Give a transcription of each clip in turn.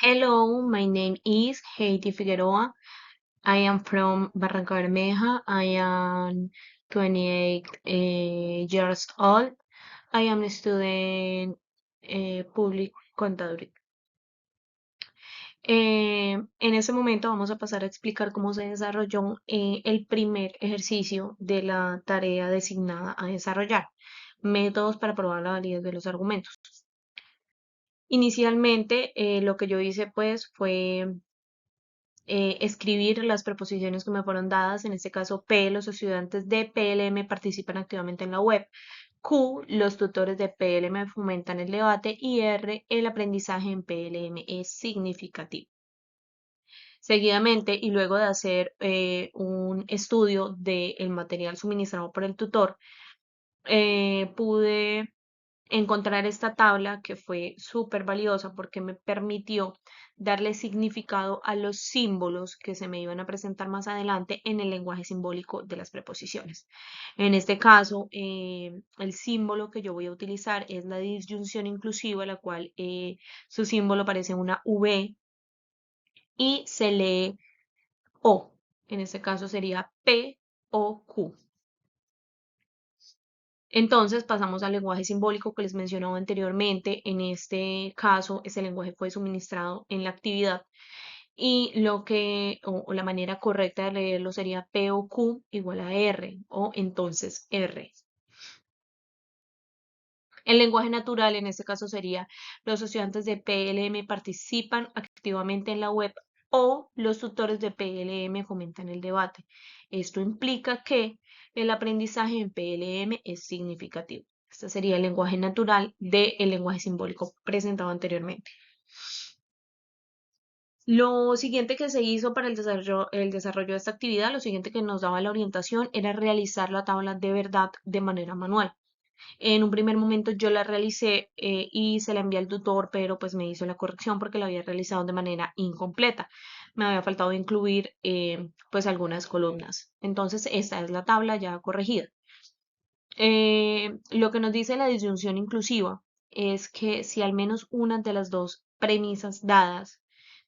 Hello, my name is Heidi Figueroa. I am from Barranca Bermeja. I am 28 years old. I am a student public contaduría. En ese momento vamos a pasar a explicar cómo se desarrolló el primer ejercicio de la tarea designada a desarrollar. Métodos para probar la validez de los argumentos. Inicialmente, lo que yo hice pues fue escribir las proposiciones que me fueron dadas. En este caso, P, los estudiantes de PLM participan activamente en la web. Q, los tutores de PLM fomentan el debate. Y R, el aprendizaje en PLM es significativo. Seguidamente, y luego de hacer un estudio del material suministrado por el tutor, pude encontrar esta tabla que fue súper valiosa porque me permitió darle significado a los símbolos que se me iban a presentar más adelante en el lenguaje simbólico de las preposiciones. En este caso, el símbolo que yo voy a utilizar es la disyunción inclusiva, la cual su símbolo parece una V y se lee O. En este caso sería P o Q. Entonces pasamos al lenguaje simbólico que les mencionaba anteriormente. En este caso, ese lenguaje fue suministrado en la actividad y o la manera correcta de leerlo sería P o Q igual a R o entonces R. El lenguaje natural en este caso sería los estudiantes de PLM participan activamente en la web o los tutores de PLM fomentan el debate. Esto implica que el aprendizaje en PLM es significativo. Este sería el lenguaje natural del lenguaje simbólico presentado anteriormente. Lo siguiente que se hizo para el desarrollo de esta actividad, lo siguiente que nos daba la orientación era realizar la tabla de verdad de manera manual. En un primer momento yo la realicé y se la envié al tutor, pero pues me hizo la corrección porque la había realizado de manera incompleta. Me había faltado incluir pues algunas columnas. Entonces esta es la tabla ya corregida. Lo que nos dice la disyunción inclusiva es que si al menos una de las dos premisas dadas,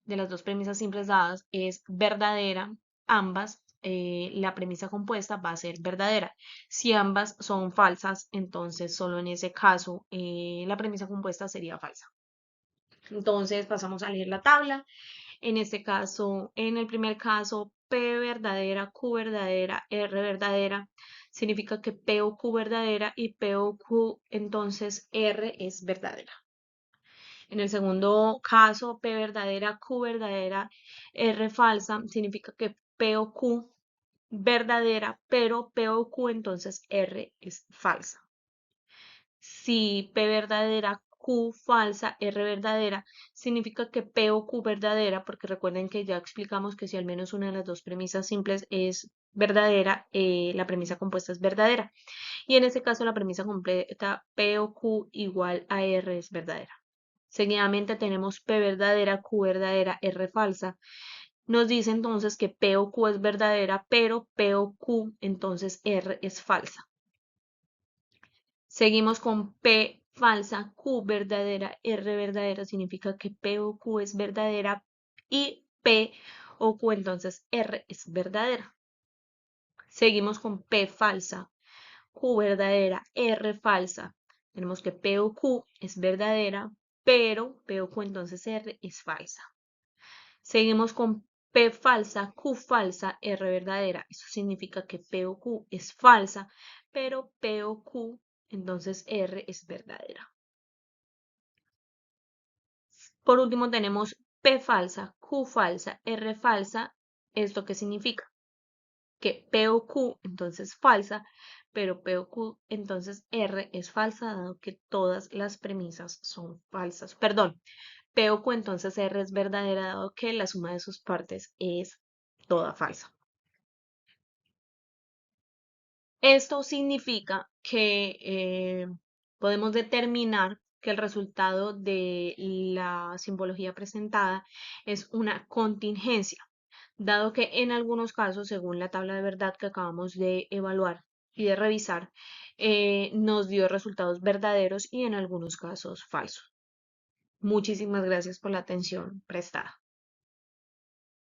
de las dos premisas simples dadas, es verdadera, ambas, la premisa compuesta va a ser verdadera. Si ambas son falsas, entonces solo en ese caso la premisa compuesta sería falsa. Entonces pasamos a leer la tabla. En este caso, en el primer caso, P verdadera, Q verdadera, R verdadera, significa que P o Q verdadera y P o Q, entonces R es verdadera. En el segundo caso, P verdadera, Q verdadera, R falsa, significa que P o Q verdadera, pero P o Q, entonces R es falsa. Si P verdadera, Q falsa, R verdadera, significa que P o Q verdadera, porque recuerden que ya explicamos que si al menos una de las dos premisas simples es verdadera, la premisa compuesta es verdadera. Y en este caso la premisa completa P o Q igual a R es verdadera. Seguidamente tenemos P verdadera, Q verdadera, R falsa. Nos dice entonces que P o Q es verdadera, pero P o Q, entonces R es falsa. Seguimos con P falsa, Q verdadera, R verdadera, significa que P o Q es verdadera y P o Q entonces R es verdadera. Seguimos con P falsa, Q verdadera, R falsa. Tenemos que P o Q es verdadera, pero P o Q entonces R es falsa. Seguimos con P falsa, Q falsa, R verdadera. Eso significa que P o Q es falsa, pero P o Q, entonces R es verdadera. Por último tenemos P falsa, Q falsa, R falsa. ¿Esto qué significa? Que P o Q entonces falsa, pero P o Q entonces R es falsa, dado que todas las premisas son falsas. Perdón, P o Q entonces R es verdadera, dado que la suma de sus partes es toda falsa. Esto significa que podemos determinar que el resultado de la simbología presentada es una contingencia, dado que en algunos casos, según la tabla de verdad que acabamos de evaluar y de revisar, nos dio resultados verdaderos y en algunos casos falsos. Muchísimas gracias por la atención prestada.